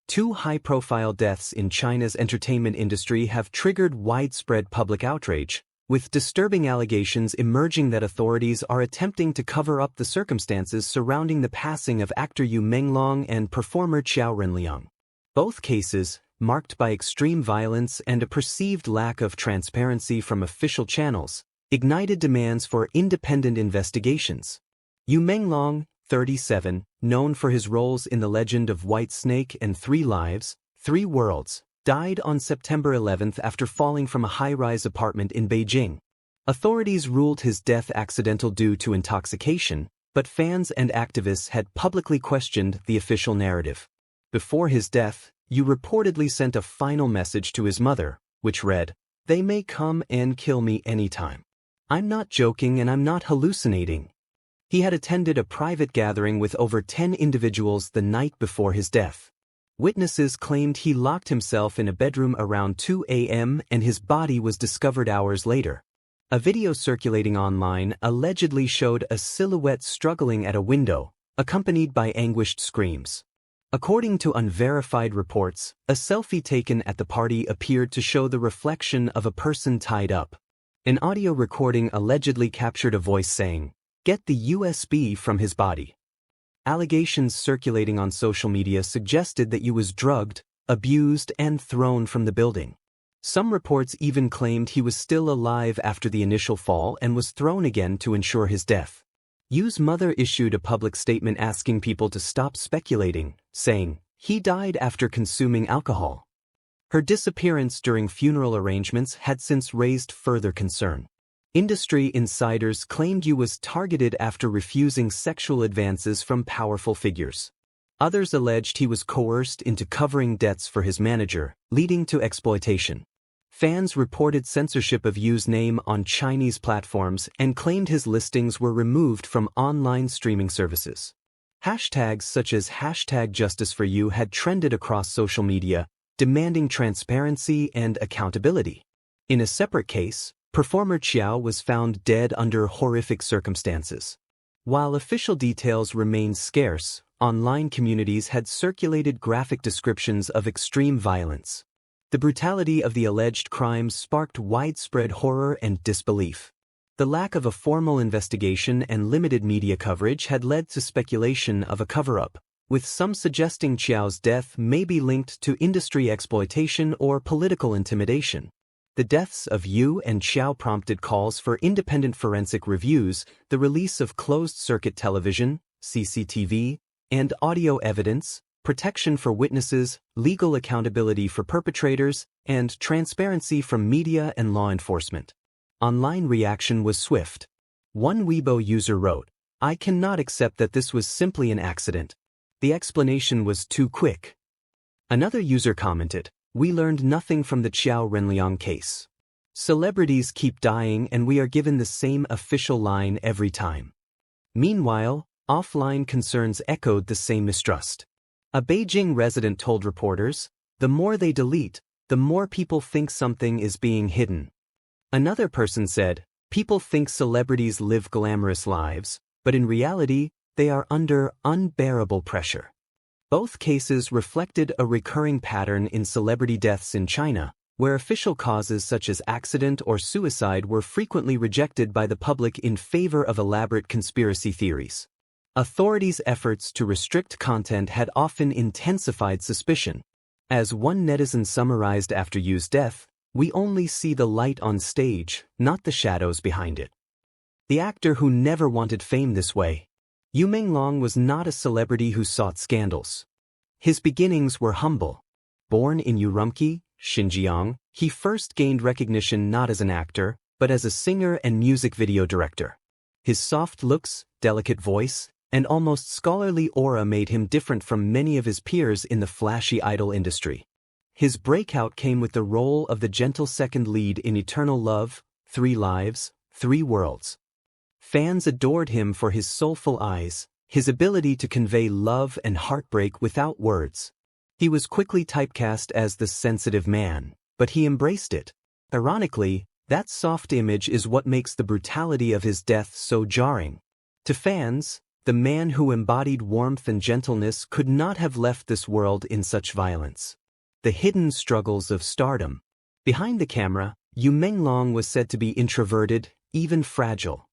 Two high-profile deaths in China's entertainment industry have triggered widespread public outrage, with disturbing allegations emerging that authorities are attempting to cover up the circumstances surrounding the passing of actor Yu Menglong and performer Yu Menglong. Both cases, marked by extreme violence and a perceived lack of transparency from official channels, ignited demands for independent investigations. Yu Menglong, 37, known for his roles in The Legend of White Snake and 3 Lives, 3 Worlds, died on September 11 after falling from a high-rise apartment in Beijing. Authorities ruled his death accidental due to intoxication, but fans and activists had publicly questioned the official narrative. Before his death, Yu reportedly sent a final message to his mother, which read, "They may come and kill me anytime. I'm not joking and I'm not hallucinating." He had attended a private gathering with over 10 individuals the night before his death. Witnesses claimed he locked himself in a bedroom around 2 a.m. and his body was discovered hours later. A video circulating online allegedly showed a silhouette struggling at a window, accompanied by anguished screams. According to unverified reports, a selfie taken at the party appeared to show the reflection of a person tied up. An audio recording allegedly captured a voice saying, "Get the USB from his body." Allegations circulating on social media suggested that Yu was drugged, abused, and thrown from the building. Some reports even claimed he was still alive after the initial fall and was thrown again to ensure his death. Yu's mother issued a public statement asking people to stop speculating, saying, "He died after consuming alcohol." Her disappearance during funeral arrangements had since raised further concern. Industry insiders claimed Yu was targeted after refusing sexual advances from powerful figures. Others alleged he was coerced into covering debts for his manager, leading to exploitation. Fans reported censorship of Yu's name on Chinese platforms and claimed his listings were removed from online streaming services. Hashtags such as #JusticeForYou had trended across social media, demanding transparency and accountability. In a separate case, performer Qiao was found dead under horrific circumstances. While official details remained scarce, online communities had circulated graphic descriptions of extreme violence. The brutality of the alleged crimes sparked widespread horror and disbelief. The lack of a formal investigation and limited media coverage had led to speculation of a cover-up, with some suggesting Qiao's death may be linked to industry exploitation or political intimidation. The deaths of Yu and Qiao prompted calls for independent forensic reviews, the release of closed-circuit television, CCTV, and audio evidence, protection for witnesses, legal accountability for perpetrators, and transparency from media and law enforcement. Online reaction was swift. One Weibo user wrote, "I cannot accept that this was simply an accident. The explanation was too quick." Another user commented, "We learned nothing from the Yu Menglong case. Celebrities keep dying and we are given the same official line every time." Meanwhile, offline concerns echoed the same mistrust. A Beijing resident told reporters, "The more they delete, the more people think something is being hidden." Another person said, "People think celebrities live glamorous lives, but in reality, they are under unbearable pressure." Both cases reflected a recurring pattern in celebrity deaths in China, where official causes such as accident or suicide were frequently rejected by the public in favor of elaborate conspiracy theories. Authorities' efforts to restrict content had often intensified suspicion. As one netizen summarized after Yu's death, "We only see the light on stage, not the shadows behind it." The actor who never wanted fame this way. Yu Menglong was not a celebrity who sought scandals. His beginnings were humble. Born in Urumqi, Xinjiang, he first gained recognition not as an actor, but as a singer and music video director. His soft looks, delicate voice, and almost scholarly aura made him different from many of his peers in the flashy idol industry. His breakout came with the role of the gentle second lead in Eternal Love, 3 Lives, 3 Worlds. Fans adored him for his soulful eyes, his ability to convey love and heartbreak without words. He was quickly typecast as the sensitive man, but he embraced it. Ironically, that soft image is what makes the brutality of his death so jarring. To fans, The man who embodied warmth and gentleness could not have left this world in such violence. The hidden struggles of stardom. Behind the camera, Yu Menglong was said to be introverted, even fragile.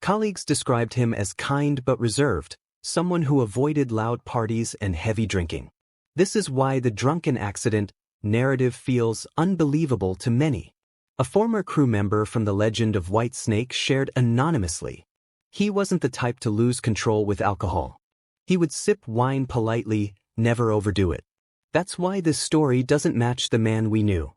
Colleagues described him as kind but reserved, someone who avoided loud parties and heavy drinking. This is why the drunken accident narrative feels unbelievable to many. A former crew member from the Legend of White Snake shared anonymously. He wasn't the type to lose control with alcohol. He would sip wine politely, never overdo it. That's why this story doesn't match the man we knew.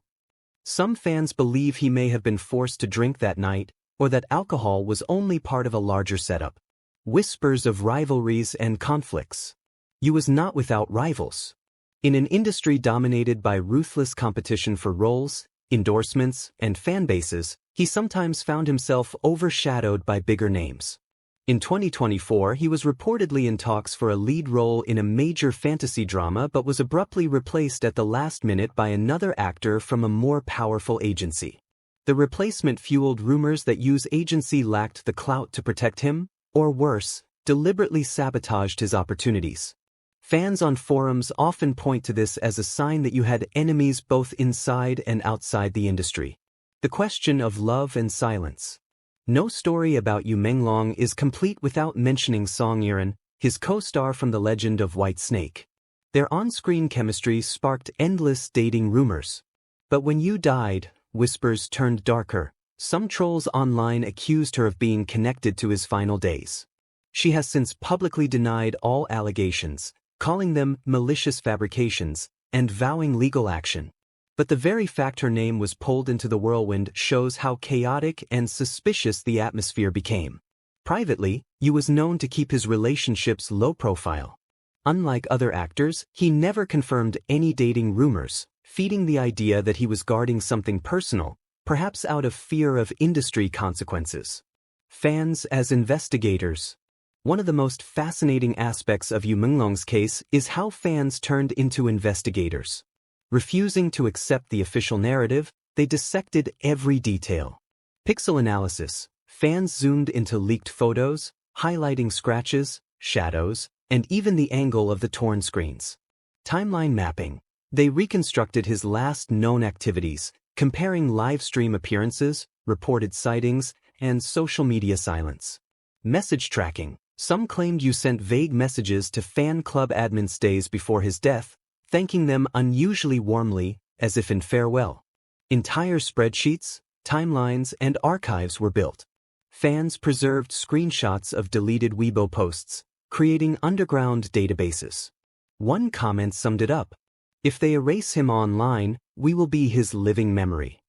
Some fans believe he may have been forced to drink that night, or that alcohol was only part of a larger setup. Whispers of rivalries and conflicts. Yu was not without rivals. In an industry dominated by ruthless competition for roles, endorsements, and fan bases, he sometimes found himself overshadowed by bigger names. In 2024, he was reportedly in talks for a lead role in a major fantasy drama but was abruptly replaced at the last minute by another actor from a more powerful agency. The replacement fueled rumors that Yu's agency lacked the clout to protect him, or worse, deliberately sabotaged his opportunities. Fans on forums often point to this as a sign that Yu had enemies both inside and outside the industry. The question of love and silence. No story about Yu Menglong is complete without mentioning Song Yiren, his co-star from The Legend of White Snake. Their on-screen chemistry sparked endless dating rumors. But when Yu died, whispers turned darker. Some trolls online accused her of being connected to his final days. She has since publicly denied all allegations, calling them malicious fabrications, and vowing legal action. But the very fact her name was pulled into the whirlwind shows how chaotic and suspicious the atmosphere became. Privately, Yu was known to keep his relationships low profile. Unlike other actors, he never confirmed any dating rumors, feeding the idea that he was guarding something personal, perhaps out of fear of industry consequences. Fans as investigators. One of the most fascinating aspects of Yu Menglong's case is how fans turned into investigators. Refusing to accept the official narrative, they dissected every detail. Pixel analysis. Fans zoomed into leaked photos, highlighting scratches, shadows, and even the angle of the torn screens. Timeline mapping. They reconstructed his last known activities, comparing live stream appearances, reported sightings, and social media silence. Message tracking. Some claimed Yu sent vague messages to fan club admins days before his death, thanking them unusually warmly, as if in farewell. Entire spreadsheets, timelines, and archives were built. Fans preserved screenshots of deleted Weibo posts, creating underground databases. One comment summed it up. If they erase him online, we will be his living memory.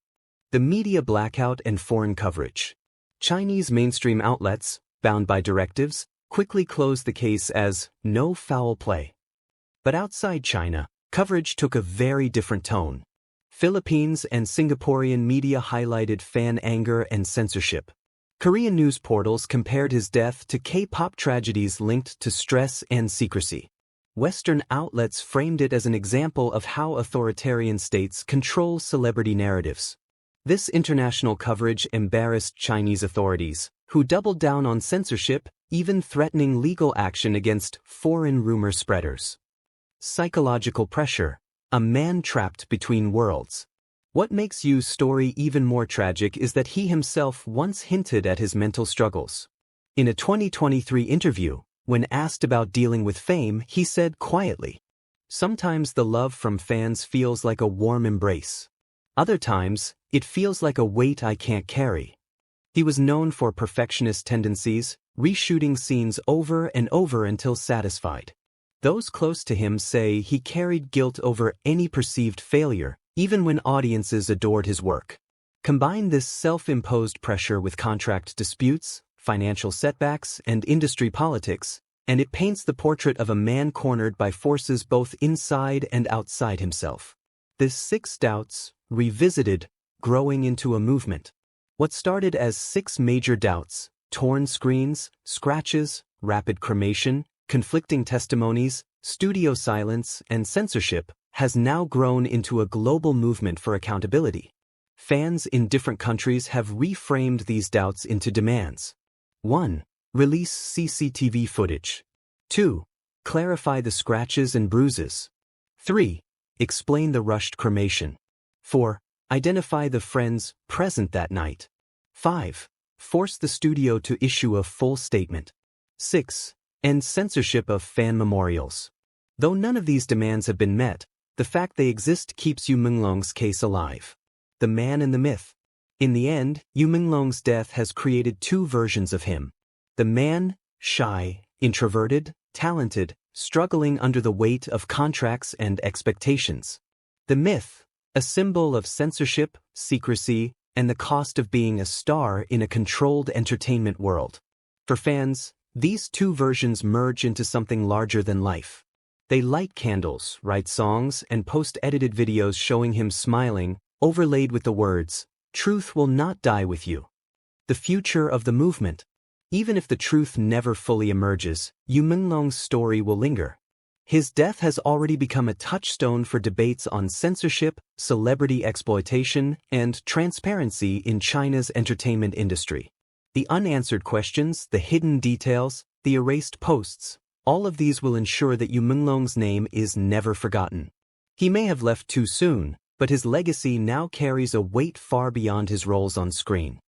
The media blackout and foreign coverage. Chinese mainstream outlets, bound by directives, quickly closed the case as no foul play. But outside China, coverage took a very different tone. Philippines and Singaporean media highlighted fan anger and censorship. Korean news portals compared his death to K-pop tragedies linked to stress and secrecy. Western outlets framed it as an example of how authoritarian states control celebrity narratives. This international coverage embarrassed Chinese authorities, who doubled down on censorship, even threatening legal action against foreign rumor spreaders. Psychological pressure. A man trapped between worlds. What makes Yu's story even more tragic is that he himself once hinted at his mental struggles. In a 2023 interview, when asked about dealing with fame, he said quietly, "Sometimes the love from fans feels like a warm embrace. Other times, it feels like a weight I can't carry." He was known for perfectionist tendencies, reshooting scenes over and over until satisfied. Those close to him say he carried guilt over any perceived failure, even when audiences adored his work. Combine this self-imposed pressure with contract disputes, financial setbacks, and industry politics, and it paints the portrait of a man cornered by forces both inside and outside himself. The 6 doubts, revisited, growing into a movement. What started as 6 major doubts, torn screens, scratches, rapid cremation, conflicting testimonies, studio silence, and censorship, has now grown into a global movement for accountability. Fans in different countries have reframed these doubts into demands. 1. Release CCTV footage. 2. Clarify the scratches and bruises. 3. Explain the rushed cremation. 4. Identify the friends present that night. 5. Force the studio to issue a full statement. 6. End censorship of fan memorials. Though none of these demands have been met, the fact they exist keeps Yu Menglong's case alive. The man and the myth. In the end, Yu Menglong's death has created two versions of him. The man, shy, introverted, talented, struggling under the weight of contracts and expectations. The myth, a symbol of censorship, secrecy, and the cost of being a star in a controlled entertainment world. For fans, these two versions merge into something larger than life. They light candles, write songs, and post edited videos showing him smiling, overlaid with the words, "Truth will not die with you." The future of the movement. Even if the truth never fully emerges, Yu Menglong's story will linger. His death has already become a touchstone for debates on censorship, celebrity exploitation, and transparency in China's entertainment industry. The unanswered questions, the hidden details, the erased posts, all of these will ensure that Yu Menglong's name is never forgotten. He may have left too soon, but his legacy now carries a weight far beyond his roles on screen.